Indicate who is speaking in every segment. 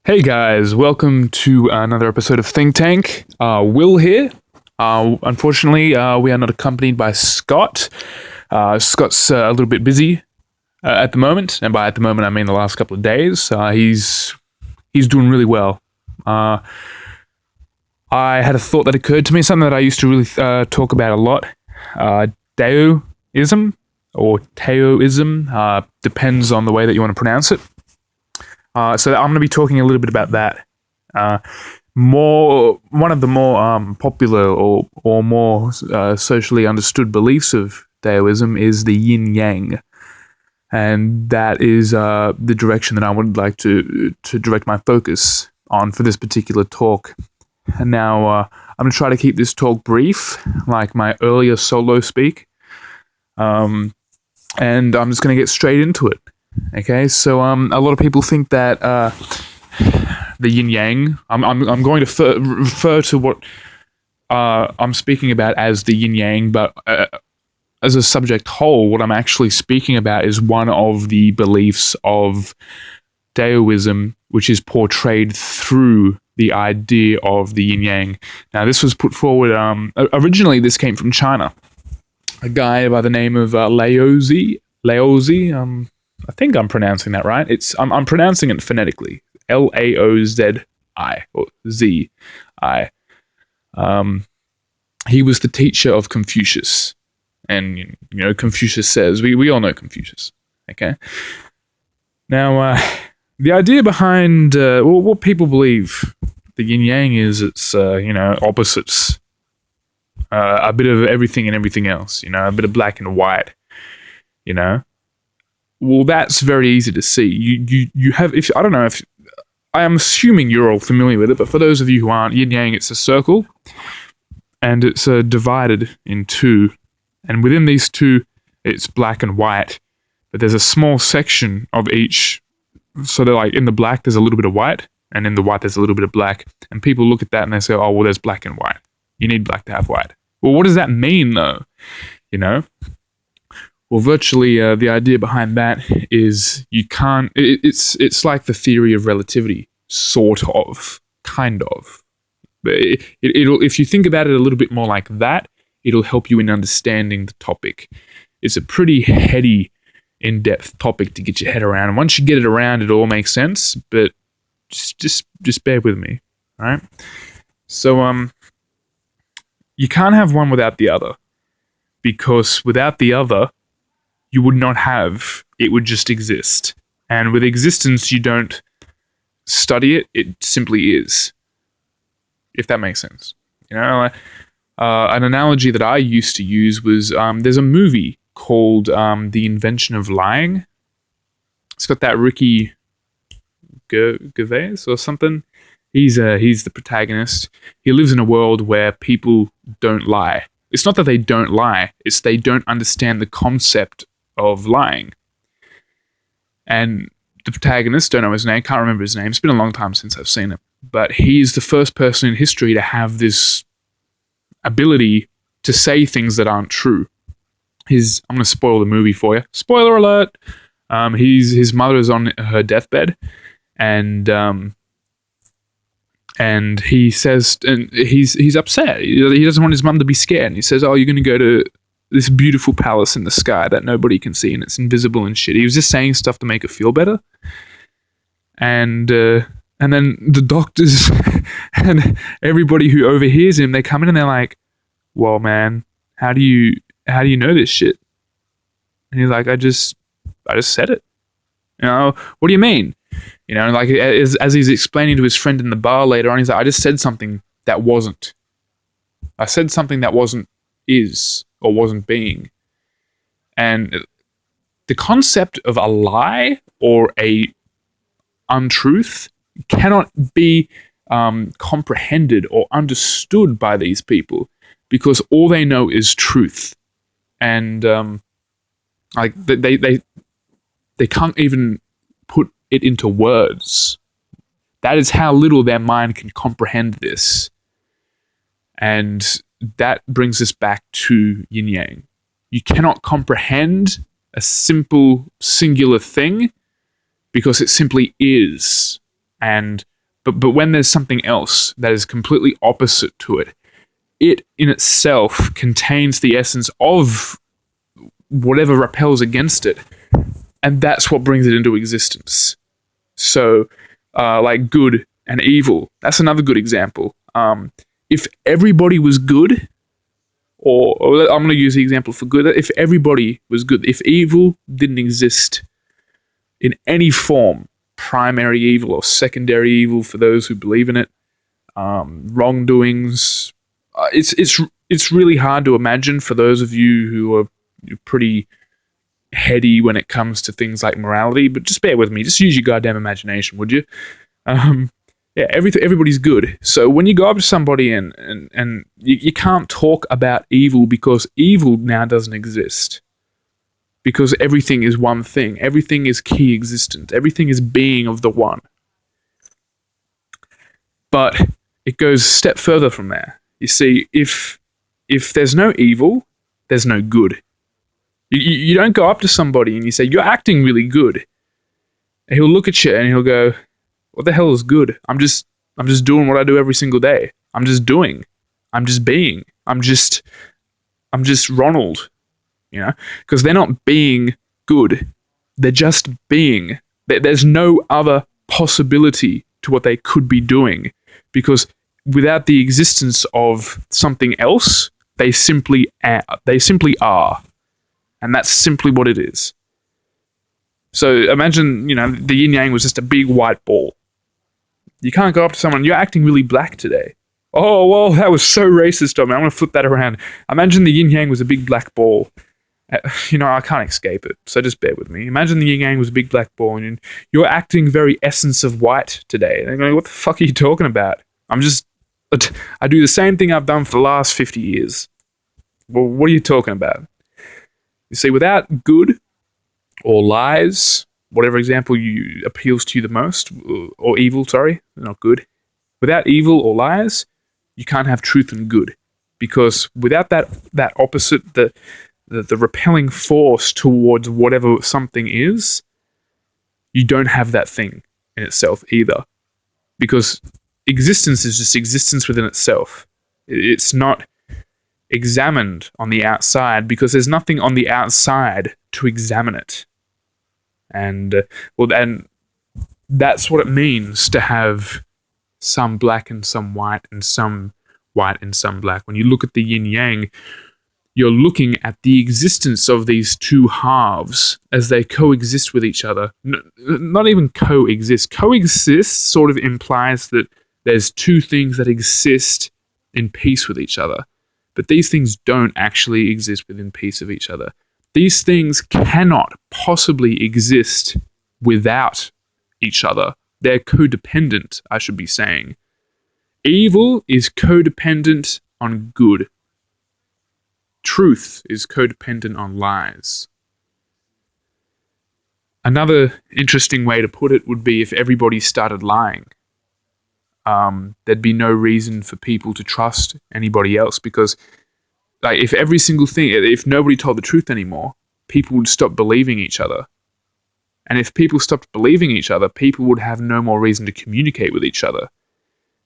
Speaker 1: Hey guys, welcome to another episode of Think Tank. Will here. Unfortunately, we are not accompanied by Scott. Scott's a little bit busy at the moment, and by at the moment I mean the last couple of days. He's doing really well. I had a thought that occurred to me, something that I used to really talk about a lot. Taoism or Taoism depends on the way that you want to pronounce it. So I'm going to be talking a little bit about that. One of the more popular or more socially understood beliefs of Taoism is the Yin-Yang, and that is the direction that I would like to direct my focus on for this particular talk. And now I'm going to try to keep this talk brief, like my earlier solo speak, and I'm just going to get straight into it. Okay, so a lot of people think that the yin yang. I'm going to refer to what I'm speaking about as the yin yang, but as a subject whole, what I'm actually speaking about is one of the beliefs of Taoism, which is portrayed through the idea of the yin yang. Now, this was put forward. Originally, this came from China. A guy by the name of Laozi. I think I'm pronouncing that right. I'm pronouncing it phonetically. Laozi or Z-I. He was the teacher of Confucius, and Confucius says we all know Confucius. Okay. Now, the idea behind what people believe the yin yang is, it's opposites, a bit of everything and everything else. A bit of black and white. Well, that's very easy to see. You have, if I don't know if I am assuming you're all familiar with it, but for those of you who aren't, yin yang, it's a circle, and it's divided in two, and within these two, it's black and white, but there's a small section of each. So they're like in the black, there's a little bit of white, and in the white, there's a little bit of black, and people look at that and they say, oh, well, there's black and white. You need black to have white. Well, what does that mean, though? Well, virtually, the idea behind that is you can't. It's like the theory of relativity, sort of, kind of. But it'll, if you think about it a little bit more like that, it'll help you in understanding the topic. It's a pretty heady, in-depth topic to get your head around, and once you get it around, it all makes sense. But just bear with me, all right? So you can't have one without the other, because without the other, you would not have, it would just exist. And with existence, you don't study it, it simply is. If that makes sense. An analogy that I used to use was, there's a movie called The Invention of Lying. It's got that Ricky Gervais or something. He's the protagonist. He lives in a world where people don't lie. It's not that they don't lie, it's they don't understand the concept of lying. And the protagonist, don't know his name, can't remember his name, it's been a long time since I've seen it, but he's the first person in history to have this ability to say things that aren't true. I'm going to spoil the movie for you. Spoiler alert! His mother is on her deathbed, and he says, and he's upset. He doesn't want his mum to be scared. And he says, "Oh, you're going to go to this beautiful palace in the sky that nobody can see, and it's invisible and shit." He was just saying stuff to make her feel better. And then the doctors and everybody who overhears him, they come in and they're like, "Well, man, how do you know this shit?" And he's like, I just said it. What do you mean? Like as he's explaining to his friend in the bar later on, he's like, I just said something that wasn't. I said something that wasn't is or wasn't being. And the concept of a lie or a untruth cannot be comprehended or understood by these people, because all they know is truth, and like they can't even put it into words. That is how little their mind can comprehend this. And that brings us back to yin yang. You cannot comprehend a simple singular thing because it simply is. And But when there's something else that is completely opposite to it, it in itself contains the essence of whatever repels against it, and that's what brings it into existence. So, like good and evil, that's another good example. If everybody was good, or I'm going to use the example for good, if everybody was good, if evil didn't exist in any form, primary evil or secondary evil for those who believe in it, wrongdoings, it's really hard to imagine for those of you who are pretty heady when it comes to things like morality, but just bear with me. Just use your goddamn imagination, would you? Um, yeah, everybody's good. So when you go up to somebody and you can't talk about evil because evil now doesn't exist. Because everything is one thing. Everything is key existent. Everything is being of the one. But it goes a step further from there. You see, if there's no evil, there's no good. You don't go up to somebody and you say, you're acting really good. And he'll look at you and he'll go, what the hell is good? I'm just doing what I do every single day. I'm just doing. I'm just being. I'm just Ronald, because they're not being good. They're just being. There's no other possibility to what they could be doing, because without the existence of something else, they simply are. They simply are. And that's simply what it is. So imagine, the yin-yang was just a big white ball. You can't go up to someone, you're acting really black today. Oh, well, that was so racist of me. I'm going to flip that around. Imagine the yin-yang was a big black ball. I can't escape it, so just bear with me. Imagine the yin-yang was a big black ball, and you're acting very essence of white today. And they're going, what the fuck are you talking about? I do the same thing I've done for the last 50 years. Well, what are you talking about? You see, without good or lies, whatever example appeals to you the most, or evil, sorry, not good. Without evil or lies, you can't have truth and good, because without that opposite, the repelling force towards whatever something is, you don't have that thing in itself either, because existence is just existence within itself. It's not examined on the outside because there's nothing on the outside to examine it. And and that's what it means to have some black and some white and some white and some black. When you look at the yin-yang, you're looking at the existence of these two halves as they coexist with each other. Not even coexist. Coexist sort of implies that there's two things that exist in peace with each other. But these things don't actually exist within peace of each other. These things cannot possibly exist without each other. They're codependent, I should be saying. Evil is codependent on good. Truth is codependent on lies. Another interesting way to put it would be if everybody started lying. There'd be no reason for people to trust anybody else, because if every single thing, if nobody told the truth anymore, people would stop believing each other. And if people stopped believing each other, people would have no more reason to communicate with each other.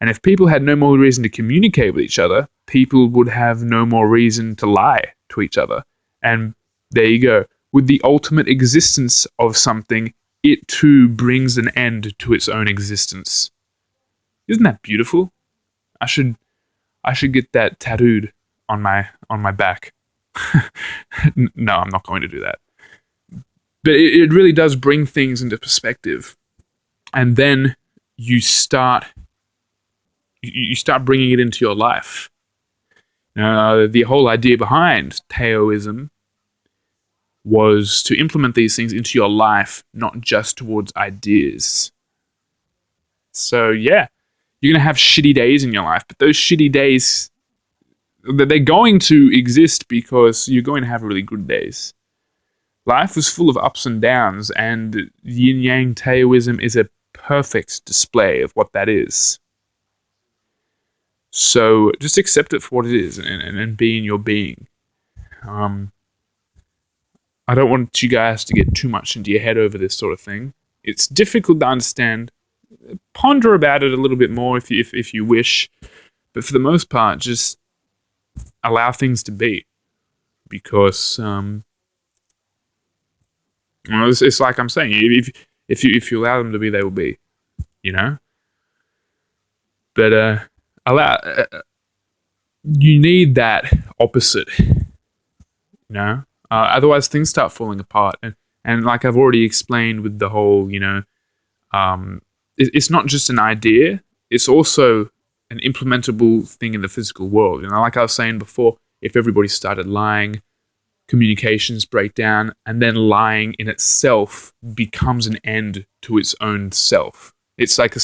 Speaker 1: And if people had no more reason to communicate with each other, people would have no more reason to lie to each other. And there you go. With the ultimate existence of something, it too brings an end to its own existence. Isn't that beautiful? I should get that tattooed on my back. No, I'm not going to do that. But it really does bring things into perspective. And then you start bringing it into your life. The whole idea behind Taoism was to implement these things into your life, not just towards ideas. So yeah, you're going to have shitty days in your life, but those shitty days, they're going to exist because you're going to have really good days. Life is full of ups and downs, and Yin-Yang Taoism is a perfect display of what that is. So just accept it for what it is, and be in your being. I don't want you guys to get too much into your head over this sort of thing. It's difficult to understand. Ponder about it a little bit more if you wish, but for the most part, just allow things to be, because it's like I'm saying, if you allow them to be, they will be, you know. But allow you need that opposite, you know. Otherwise, things start falling apart, and like I've already explained with the whole, it's not just an idea; it's also an implementable thing in the physical world. Like I was saying before, if everybody started lying, communications break down, and then lying in itself becomes an end to its own self. It's like a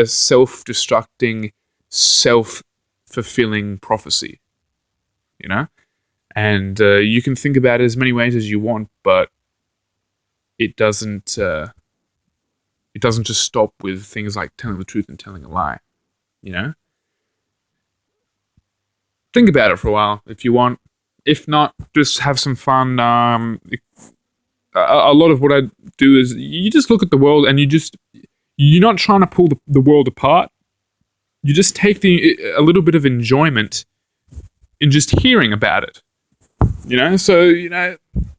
Speaker 1: self-destructing, self-fulfilling prophecy, you know. And you can think about it as many ways as you want, but it doesn't. It doesn't just stop with things like telling the truth and telling a lie. You know, think about it for a while if you want. If not, just have some fun. A lot of what I do is you just look at the world and you're not trying to pull the world apart. You just take a little bit of enjoyment in just hearing about it. So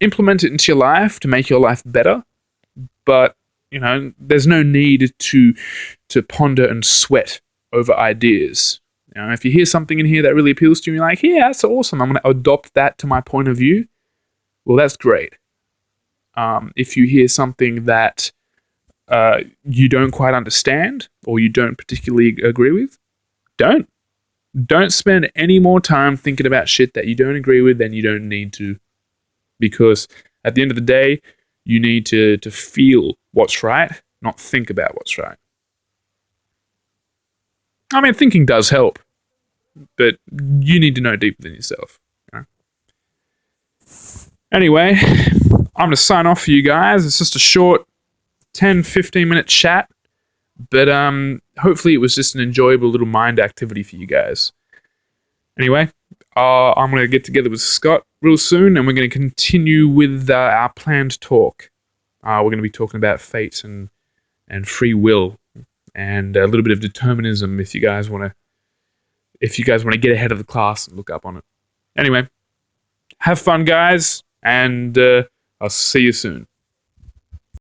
Speaker 1: implement it into your life to make your life better. But there's no need to ponder and sweat over ideas. If you hear something in here that really appeals to you, you're like, yeah, that's awesome. I'm going to adopt that to my point of view. Well, that's great. If you hear something that you don't quite understand or you don't particularly agree with, don't spend any more time thinking about shit that you don't agree with than you don't need to, because at the end of the day, you need to feel what's right, not think about what's right. I mean, thinking does help, but you need to know deeper than yourself. Anyway, I'm going to sign off for you guys. It's just a short 10-15 minute chat, but hopefully it was just an enjoyable little mind activity for you guys. Anyway, I'm going to get together with Scott real soon, and we're going to continue with our planned talk. We're going to be talking about fate and free will and a little bit of determinism if you guys want to get ahead of the class and look up on it. Anyway, have fun, guys, and I'll see you soon.